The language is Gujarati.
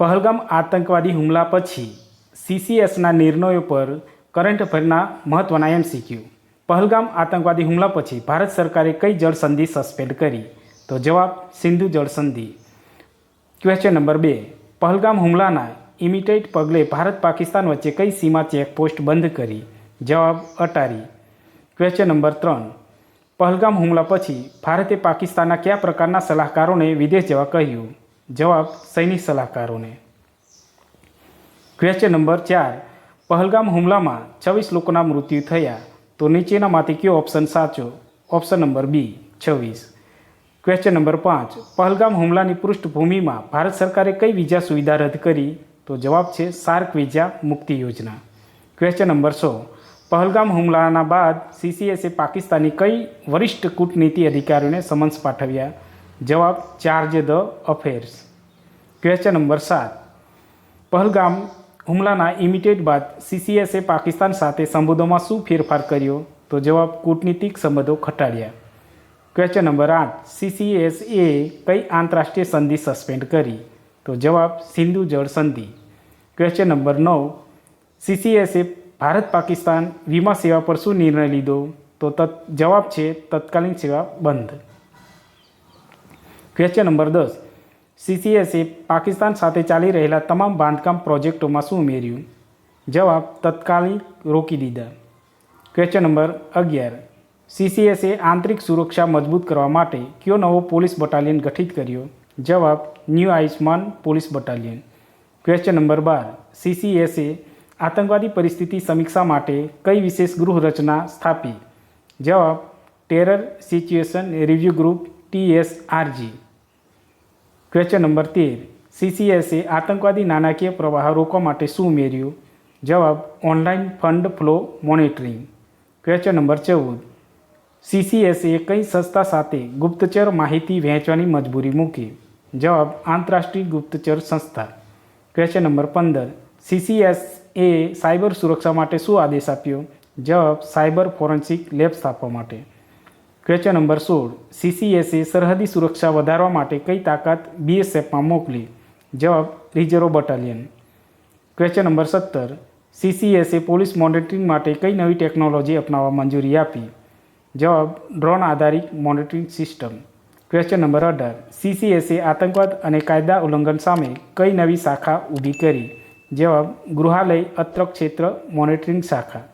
પહલગામ આતંકવાદી હુમલા પછી CCSના નિર્ણયો પર કરંટ અફેરના મહત્વના MCQ. પહલગામ આતંકવાદી હુમલા પછી ભારત સરકારે કઈ જળ સંધિ સસ્પેન્ડ કરી? તો જવાબ સિંધુ જળ સંધિ. Question number 2. પહલગામ હુમલાના ઇમિડિયેટ પગલે ભારત પાકિસ્તાન વચ્ચે કઈ સીમા ચેકપોસ્ટ બંધ કરી? જવાબ અટારી. Question number 3. પહલગામ હુમલા પછી ભારતે પાકિસ્તાનના કયા પ્રકારના સલાહકારોને વિદેશ જવા કહ્યું? જવાબ સૈનિક સલાહકારોને. Question number 4. પહલગામ હુમલામાં 26 લોકોના મૃત્યુ થયા, તો નીચેનામાંથી કયો ઓપ્શન સાચો? Option number B 26. Question number 5. Pahalgam હુમલાની પૃષ્ઠભૂમિમાં ભારત સરકારે કઈ વિઝા સુવિધા રદ કરી? તો જવાબ છે સાર્ક વિઝા મુક્તિ યોજના. Question number 6. પહલગામ હુમલાના બાદ CCSએ પાકિસ્તાની કઈ વરિષ્ઠ કૂટનીતિ અધિકારીઓને સમન્સ પાઠવ્યા? જવાબ charge the affairs. Question number 7. Pahalgam હુમલાના ઇમિડિયેટ બાદ CCSએ પાકિસ્તાન સાથે સંબંધોમાં શું ફેરફાર કર્યો? તો જવાબ કૂટનીતિક સંબંધો ઘટાડ્યા. Question number 8. CCSએ કઈ આંતરરાષ્ટ્રીય સંધિ સસ્પેન્ડ કરી? તો જવાબ સિંધુ જળ સંધિ. Question number 9. CCSએ ભારત પાકિસ્તાન વીમા સેવા પર શું નિર્ણય લીધો? તો જવાબ છે તત્કાલીન સેવા બંધ. Question number 10. CCSએ પાકિસ્તાન સાથે ચાલી રહેલા તમામ બાંધકામ પ્રોજેક્ટોમાં શું ઉમેર્યું? જવાબ તત્કાલીન રોકી દીધા. Question number 11. CCSએ આંતરિક સુરક્ષા મજબૂત કરવા માટે કયો નવો પોલીસ બટાલિયન ગઠિત કર્યો? જવાબ new Ayushman police battalion. Question number 12. CCSએ આતંકવાદી પરિસ્થિતિ સમીક્ષા માટે કઈ વિશેષ ગૃહ રચના સ્થાપી? જવાબ terror situation review group TSRG. Question number 13. CCSએ આતંકવાદી નાણાકીય પ્રવાહ રોકવા માટે શું ઉમેર્યું? જવાબ online fund flow monitoring. Question number 14. CCSએ કઈ સંસ્થા સાથે ગુપ્તચર માહિતી વહેંચવાની મજબૂરી મૂકી? જવાબ આંતરરાષ્ટ્રીય ગુપ્તચર સંસ્થા. Question number 15. CCSએ સાયબર સુરક્ષા માટે શું આદેશ આપ્યો? જવાબ સાયબર ફોરેન્સિક લેબ સ્થાપવા માટે. Question number 16. CCSએ સરહદી સુરક્ષા વધારવા માટે કઈ તાકાત BSFમાં મોકલી? જવાબ રિઝર્વ બટાલિયન. Question number 17. CCSએ પોલીસ મોનિટરિંગ માટે કઈ નવી ટેકનોલોજી અપનાવવા મંજૂરી આપી? જવાબ ડ્રોન આધારિત મોનિટરિંગ સિસ્ટમ. Question number 18. CCSએ આતંકવાદ અને કાયદા ઉલ્લંઘન સામે કઈ નવી શાખા ઊભી કરી? જવાબ ગૃહાલય અત્ર ક્ષેત્ર મોનિટરિંગ શાખા.